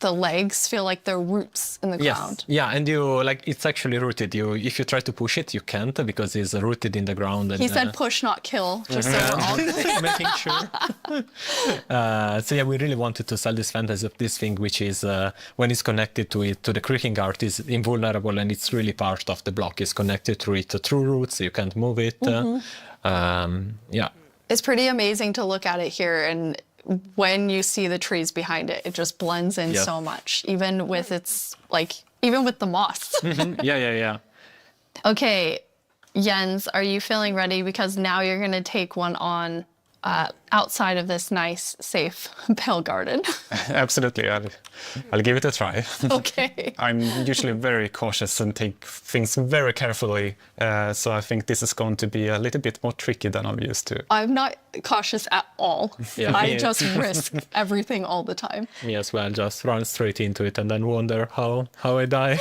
the legs feel like they're roots in the ground. Yeah, and you like it's actually rooted. If you try to push it, you can't because it's rooted in the ground. And, He said push, not kill, just so we're all clear. making sure. So yeah, we really wanted to sell this fantasy of this thing, which is when it's connected to the creaking art, is invulnerable, and it's really part of the block. It's connected to it through roots. You can't move it. Yeah. It's pretty amazing to look at it here, and when you see the trees behind it, it just blends in so much, even with even with the moss. Yeah. Okay, Jens, are you feeling ready? Because now you're going to take one on outside of this nice, safe pale garden. Absolutely, I'll give it a try. Okay. I'm usually very cautious and take things very carefully, so I think this is going to be a little bit more tricky than I'm used to. I'm not cautious at all. Yeah, I just risk everything all the time. Me as well, just run straight into it and then wonder how I die.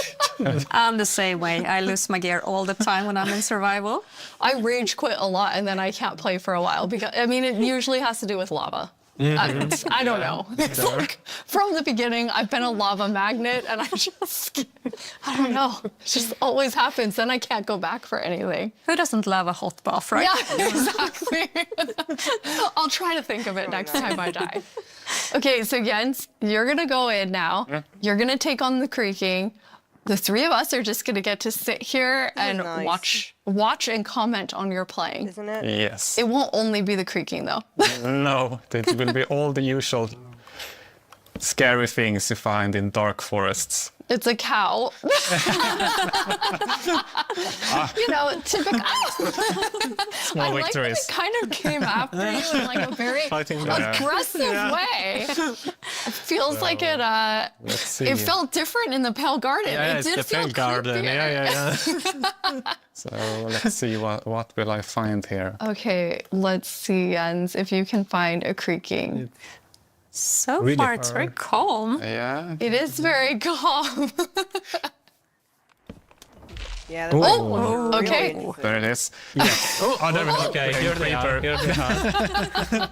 I'm the same way. I lose my gear all the time when I'm in survival. I rage quit a lot and then I can't play for a while because, I mean, it usually has to do with lava. I don't know. It's like from the beginning, I've been a lava magnet and I don't know. It just always happens. Then I can't go back for anything. Who doesn't love a hot bath, right? Yeah, exactly. I'll try to think of it next time I die. Okay, so Jens, you're going to go in now. You're going to take on the creaking. The three of us are just going to get to sit here and watch and comment on your playing. Isn't it? Yes. It won't only be the creaking, though. No, it will be all the usual scary things you find in dark forests. It's a cow. You know, typical. Small I victories. like that it kind of came after you in like a very aggressive way. It feels like it. It felt different in the pale garden. Yeah, it did the feel pale garden. creepier. Yeah. So let's see what will I find here. Okay, let's see, Jens, if you can find a creaking. So Really? far, it's very calm. Yeah. It is very calm. Yeah. Oh, okay. There it is. Yes. There we go. Okay, here they are. Here they are.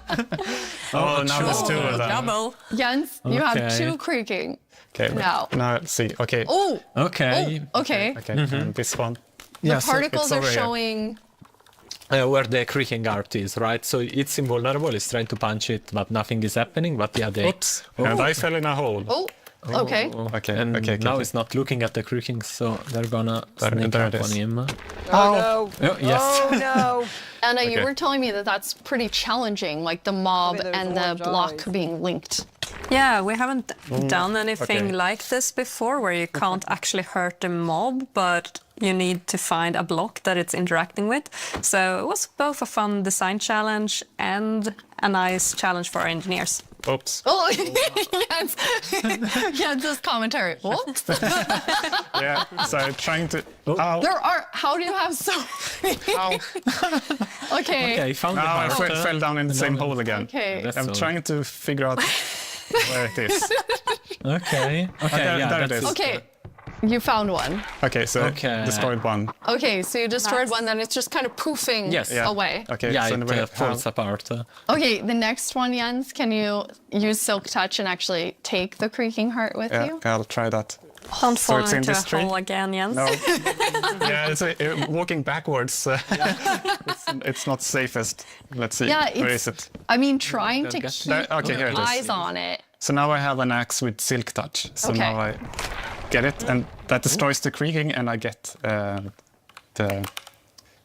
Oh, now there's two of them. Double. Jens, you have Okay. two creaking. Okay. Now. Now let's see. Okay. Oh. Okay. Oh, okay. Okay. And this one. The particles are showing. Where the creaking art is, right? So it's invulnerable. It's trying to punch it, but nothing is happening. But yeah, they. Oops. And I fell in a hole. Oh. Okay. Okay. And okay. now it's not looking at the creaking, so they're gonna sneak there up it on is. him. Oh, Oh, yes. Oh no. Anna, you Okay. were telling me that that's pretty challenging, like the mob and the block being linked. Yeah, we haven't done anything okay. like this before where you can't actually hurt the mob, but you need to find a block that it's interacting with. So it was both a fun design challenge and a nice challenge for our engineers. Oops. Oh, Jens's commentary. Whoops. Yeah. So trying to. There are. How do you have so many? Okay. Okay, found the Now I heart. fell down in the same hole again. Okay. That's I'm all. trying to figure out where it is. Okay. Okay. Yeah, there it that's is. Okay. You found one. Okay, so destroyed one. Okay, so you destroyed one, then it's just kind of poofing away. Okay, Yeah, so it we falls have, apart. Okay, the next one, Jens, can you use Silk Touch and actually take the creaking heart with you? I'll try that. Don't So fall it's in into this a tree? hole again, Jens. No. Yeah, it's walking backwards. It's not safest. Let's see. Yeah, Where it's- is it? I mean, trying to There- keep okay, here it is. eyes on it. So now I have an axe with silk touch. So Okay. now I get it, and that destroys the creaking, and I get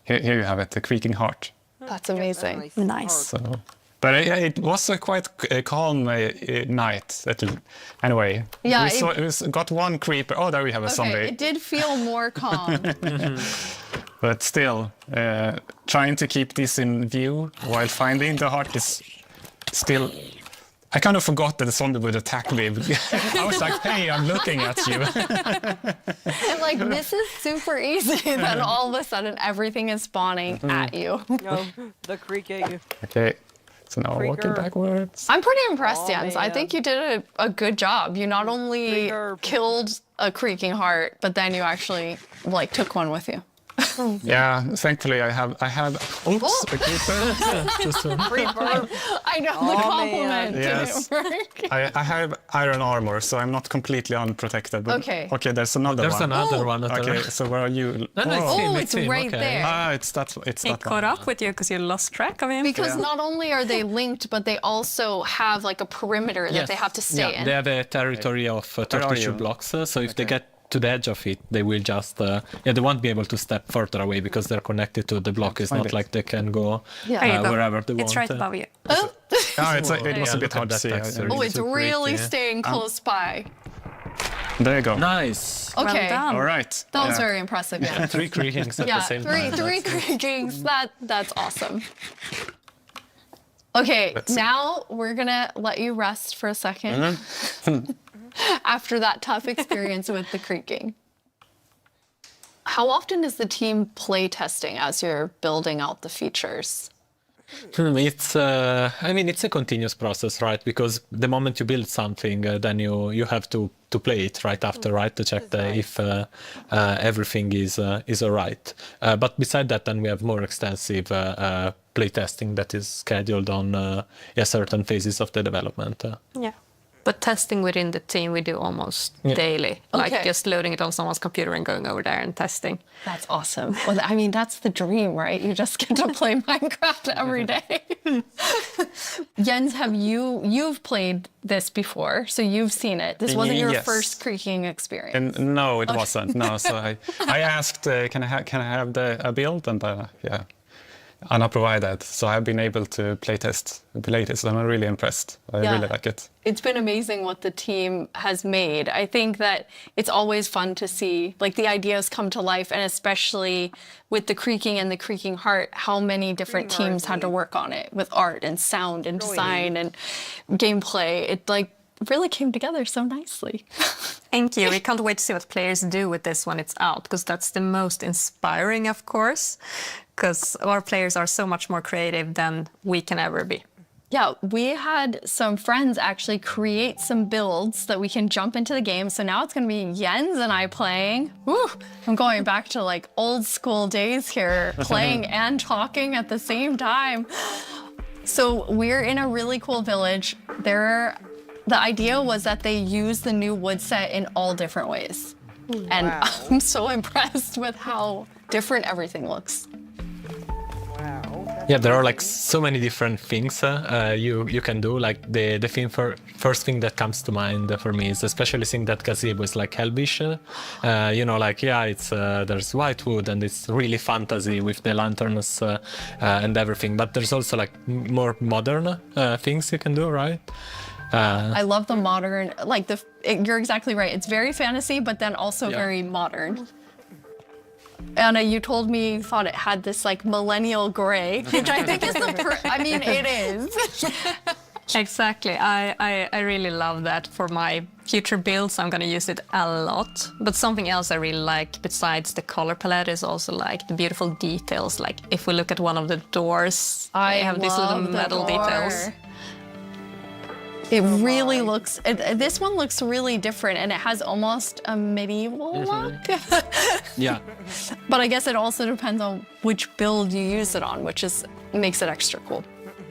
here you have it, the creaking heart. That's amazing. Nice. So, but it was a quite calm night. Anyway, Yeah, we got one creeper. Oh, there we have a zombie. Okay, it did feel more calm. But still, trying to keep this in view while finding the heart is still... I kind of forgot that the zombie would attack me. I was like, hey, I'm looking at you. And like, this is super easy. Then all of a sudden, everything is spawning at you. No, the creaking. Okay, so now walking backwards. I'm pretty impressed, Jens. I man. think you did a good job. You not only killed a creaking heart, but then you actually like took one with you. Yeah, thankfully I have. Oops, a creeper. I know the compliment Yes. didn't work. I have iron armor, so I'm not completely unprotected. But Okay. Okay, there's another There's one. another one. Okay, so where are you? No, no, it's him, it's right okay. there. Ah, it's that He one. caught up with you because you lost track of him. Because not only are they linked, but they also have like a perimeter that they have to stay in. They have a territory of 32 blocks, so if they get to the edge of it, they will just, they won't be able to step further away because they're connected to the block. It's Find not it. like they can go There you go. wherever they want. It's right above you. Oh, it was a bit look hard at to see. that texture. Oh, it's Super really pretty. staying close by. There you go. Nice. Okay. Well done. All right. That was Yeah. very impressive. Yeah. 3 creakings at Yeah, the same three time. creakings. That's awesome. Okay, now we're gonna let you rest for a second after that tough experience with the creaking. How often is the team play testing as you're building out the features? It's, I mean, it's a continuous process, right? Because the moment you build something, then you have to play it right after, right? To check if everything is all right. But beside that, then we have more extensive play testing that is scheduled on certain phases of the development. Yeah. But testing within the team we do almost Yeah. daily. Like Okay. just loading it on someone's computer and going over there and testing. That's awesome. Well, I mean, that's the dream, right? You just get to play Minecraft every day. Jens, you've played this before, so you've seen it. This wasn't your Yes. first creaking experience. And no, it wasn't. No, so I asked, can I have a build, and yeah, Anna provided. So I've been able to playtest, and I'm really impressed. I really like it. It's been amazing what the team has made. I think that it's always fun to see like the ideas come to life, and especially with the creaking and the creaking heart, how many different teams had to work on it with art and sound and design and gameplay. It like really came together so nicely. Thank you. We can't wait to see what players do with this when it's out, because that's the most inspiring, of course, because our players are so much more creative than we can ever be. Yeah, we had some friends actually create some builds that we can jump into the game. So now it's going to be Jens and I playing. Woo, I'm going back to like old school days here, playing and talking at the same time. So we're in a really cool village. The idea was that they use the new wood set in all different ways. And I'm so impressed with how different everything looks. Yeah, there are like so many different things you can do. Like the first thing that comes to mind for me is especially seeing that gazebo is like Elvish. You know, like it's there's white wood and it's really fantasy with the lanterns and everything. But there's also like more modern things you can do, right? I love the modern, like you're exactly right. It's very fantasy, but then also very modern. Anna, you told me you thought it had this like millennial gray, which I think is I mean, it is. Exactly. I really love that. For my future builds, I'm going to use it a lot. But something else I really like besides the color palette is also like the beautiful details. Like if we look at one of the doors, I have these little metal details. It really looks, this one looks really different, and it has almost a medieval look. Yeah. But I guess it also depends on which build you use it on, which makes it extra cool.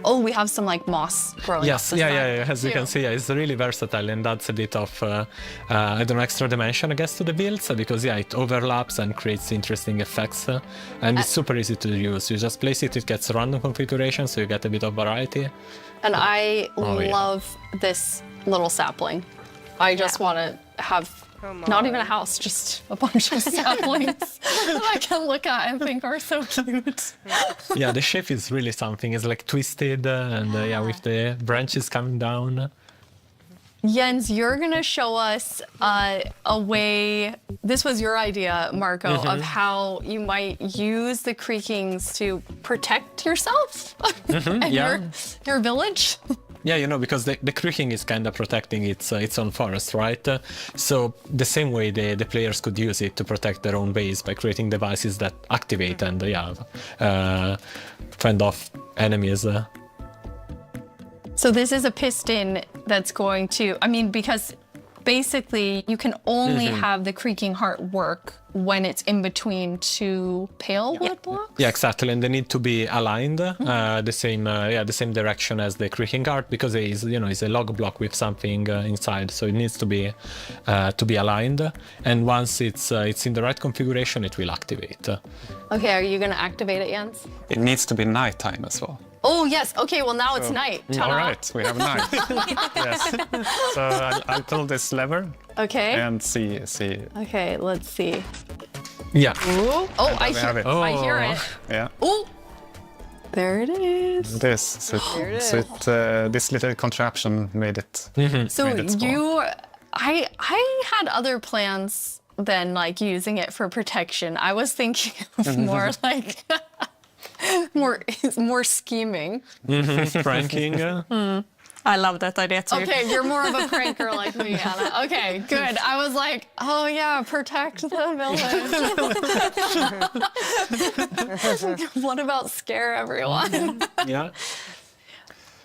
Oh, we have some like moss growing Yes, up the yeah. side, As you too. can see, it's really versatile, and that's a bit of I don't know, extra dimension, I guess, to the builds, because it overlaps and creates interesting effects, and it's super easy to use. You just place it, it gets random configuration, so you get a bit of variety. And I love this little sapling. I just want to have Not even a house, just a bunch of saplings that I can look at and think are so cute. Yeah, the shape is really something. It's like twisted and yeah, with the branches coming down. Jens, you're going to show us a way, this was your idea, Marco, of how you might use the creakings to protect yourself and your village. Yeah, you know, because the creaking is kind of protecting its own forest, right? So the same way the players could use it to protect their own base by creating devices that activate and fend off enemies. So this is a piston that's going to, I mean, because basically you can only have the creaking heart work when it's in between two pale wood blocks? Yeah, exactly, and they need to be aligned the same direction as the creaking heart, because it is, it's a log block with something inside, so it needs to be aligned. And once it's in the right configuration, it will activate. Okay, are you going to activate it, Jens? It needs to be nighttime as well. Oh yes. Okay. Well, now it's night. All right, we have night. Yes. So I'll pull this lever. Okay. And see. Okay. Let's see. Yeah. Ooh. Oh, I have it. I hear it. Yeah. Oh. There it is. This little contraption made it. So I had other plans than like using it for protection. I was thinking of more like. more scheming. Pranking. I love that idea too. Okay, you're more of a pranker like me, Anna. Okay, good. I was like, oh yeah, protect the village. What about scare everyone? Yeah.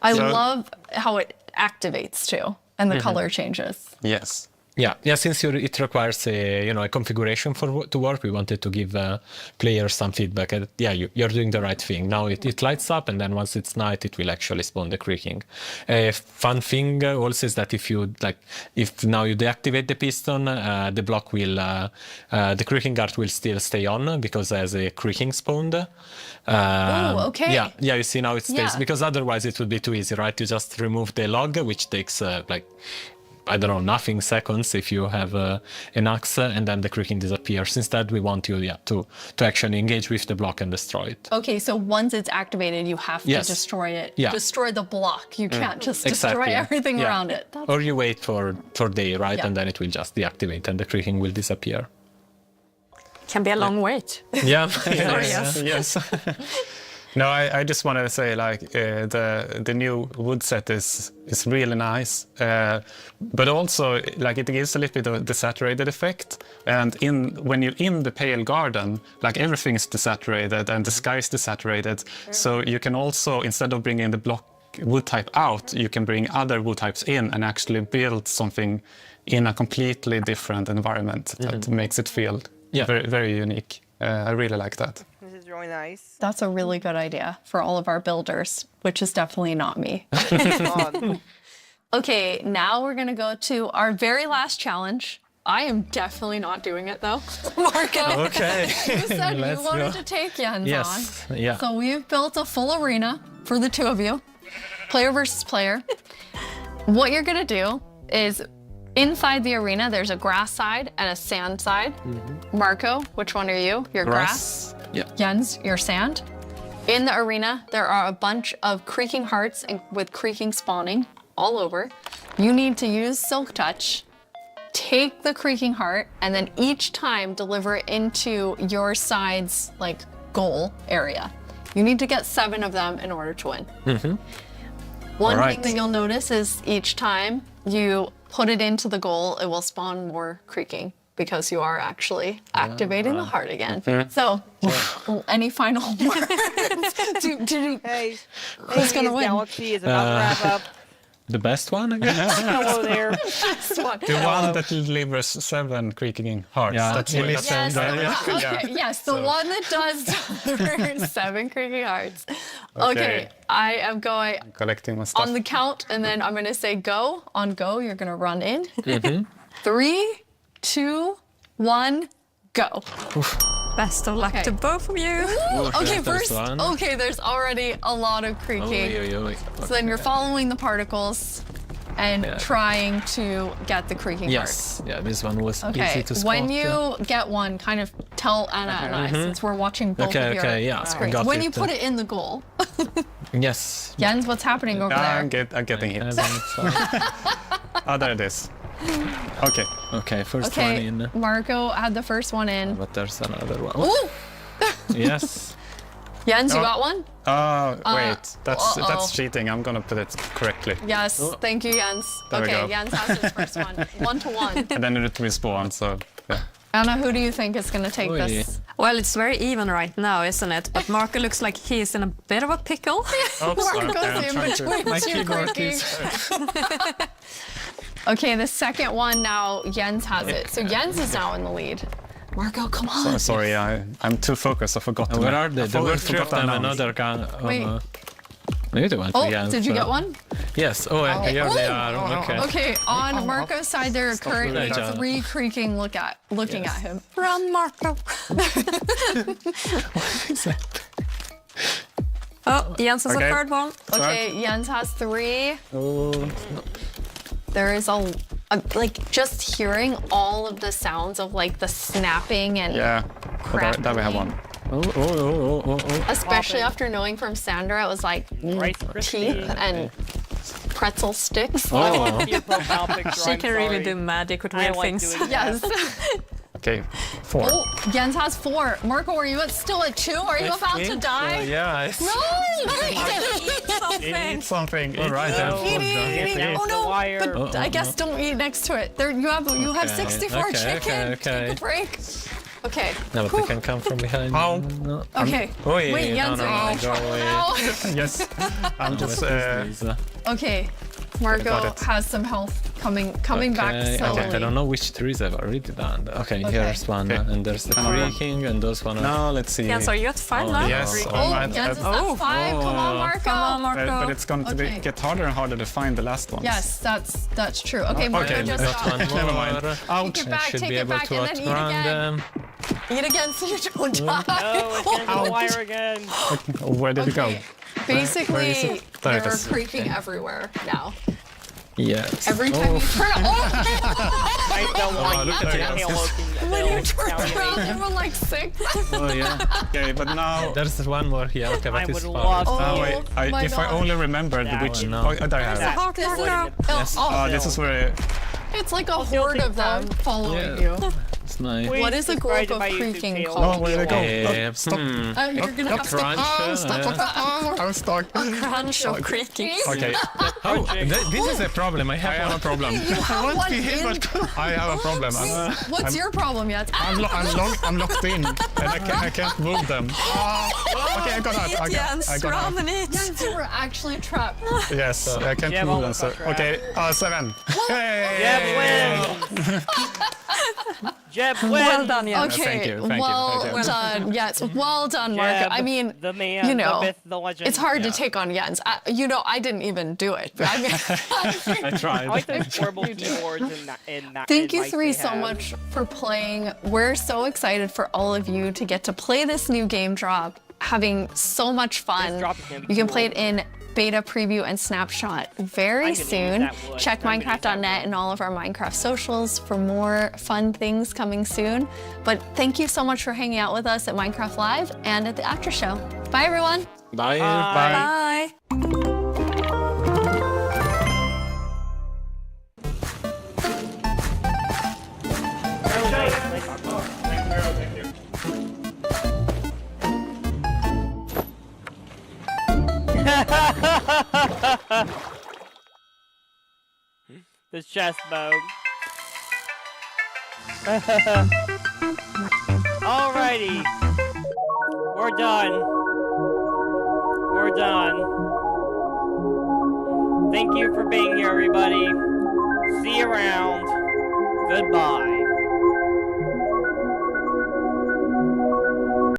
I love how it activates too, and the color changes. Yes. Yeah. Since it requires a configuration to work, we wanted to give players some feedback. You're doing the right thing. Now it lights up, and then once it's night, it will actually spawn the creaking. A fun thing also is that if now you deactivate the piston, the block will the creaking guard will still stay on because it has a creaking spawned. Oh, okay. Yeah. You see now it stays because otherwise it would be too easy, right? You just remove the log, which takes I don't know, nothing seconds if you have an axe, and then the creaking disappears. Instead, we want you to actually engage with the block and destroy it. Okay, so once it's activated, you have to destroy it. Yeah. Destroy the block. You can't just destroy everything around it. Or you wait for day, right? And then it will just deactivate and the creaking will disappear. Can be a long wait. Yeah. Yes. No, I just want to say the new wood set is really nice, but also it gives a little bit of the desaturated effect. And when you're in the pale garden, everything is desaturated and the sky is desaturated. So you can also, instead of bringing the block wood type out, you can bring other wood types in and actually build something in a completely different environment that makes it feel very, very unique. I really like that. This is really nice. That's a really good idea for all of our builders, which is definitely not me. Okay, now we're going to go to our very last challenge. I am definitely not doing it though. Marco, okay. You said you wanted to take Jens on. Yeah. So we've built a full arena for the two of you, player versus player. What you're going to do is inside the arena, there's a grass side and a sand side. Marco, which one are you? You're grass. Yeah. Jens, you're sand. In the arena, there are a bunch of creaking hearts with creaking spawning all over. You need to use Silk Touch, take the creaking heart, and then each time deliver it into your side's goal area. You need to get 7 of them in order to win. One thing that you'll notice is each time you put it into the goal, it will spawn more creaking because you are actually activating the heart again. So, any final words? Hey, who's gonna win? Galaxy is about to wrap up. The best one, I guess. Hello there. The one that delivers 7 creaking hearts. Yeah, that's really Yes, the one that does deliver 7 creaking hearts. Okay, I am going collecting my stuff on the count, and then I'm going to say go. On go, you're going to run in. 3, 2, 1, go. Best of luck to both of you. Okay, first, there's already a lot of creaking. So then you're following the particles. and trying to get the creaking part. Yes, yeah, this one was easy Okay, to spot. when you get one, kind of tell Anna and I, since we're watching both of your screens. got When it. you put it in the goal. Yes. Jens, what's happening over there? I'm getting hit. Oh, there it is. Okay. Okay, first one Okay, in. Marco had the first one in. But there's another one. Ooh! Yes. Jens, you got one? Oh, wait. That's cheating. I'm gonna put it correctly. Yes, thank you, Jens. There we Okay, go. Jens has his first one. 1-1. And then it respawn, so yeah. Anna, who do you think is going to take this? Well, it's very even right now, isn't it? But Marco looks like he's in a bit of a pickle. Marco's in between two cookies. Okay, the second one now, Jens has it. So Jens is now in the lead. Marco, come on. Sorry, I'm too focused. I forgot. Where are they? There were three of them. Another gun. Wait. Maybe they went Oh, Jens. did you get one? Yes. Oh, here they are. Okay. Okay, on Marco's side, there are currently 3 creaking looking at him. Run, Marco. Oh, Jens has a third one. Okay, Jens has 3. Oh. There is like just hearing all of the sounds of like the snapping and there we have one. Especially after knowing from Sandra, it was like teeth and pretzel sticks. She can really do magic with weird things. Yes. Okay, 4. Oh, Jens has 4. Marco, are you still at 2? Are you about to die? Yeah. No! Eat something. All right. Oh no! But I guess don't eat next to it. There, you have 64 chicken. Take a break. Okay. No, but they can come from behind. No. Okay. Wait, Jens, are you in trouble now? Yes. I'm just. Okay. Marco has some health coming back slowly. I don't know which trees I've already done. Okay, here's one, and there's the creaking, and those one. No, let's see. Jens, are you at 5 now? Yes. Jens is at 5. Come on, Marco. Come on, Marco. But it's going to get harder and harder to find the last ones. Yes, that's true. Okay, Marco just got Never mind. Take it back, take it back, and then eat again. Eat again so you don't die. No, it's getting the wire again. Where did it go? Basically, they're creaking everywhere now. Yes. Every time you turn I don't want look at it. when you turn around, they were like 6. Oh yeah. Okay, but now there's one more here. Okay, I but it's would far. love if I only remembered which. no. Oh, there I have it. This is where. It's like a horde of them following you. It's nice. What is a group of creaking called? Oh, where did it go? Stop. You're gonna have to Crunch. I'm stuck. Crunch of creaking. Okay. Oh, this is a problem. I have a problem. I want to be here, but I have a problem. What's your problem yet? I'm locked in, and I can't move them. Okay, I got out. Jens, run it. Jens, you were actually trapped. Yes, I can't move them. So. Okay, 7. Jeb wins. Jeb wins. Well done, Jens. Okay, Thank you. well done. Yes, well done, Marco. Jeb, I mean, the man, you know, the myth, the legend. it's hard to take on Jens. I didn't even do it. But I mean, I tried. I like those horrible keyboards in that. Thank you 3 so much for playing. We're so excited for all of you to get to play this new game drop, having so much fun. You can play it in beta preview and snapshot very soon. Check Minecraft.net and all of our Minecraft socials for more fun things coming soon. But thank you so much for hanging out with us at Minecraft Live and at the after show. Bye, everyone. Bye. Bye. This chest bone. Alrighty. We're done. We're done. Thank you for being here, everybody. See you around. Goodbye.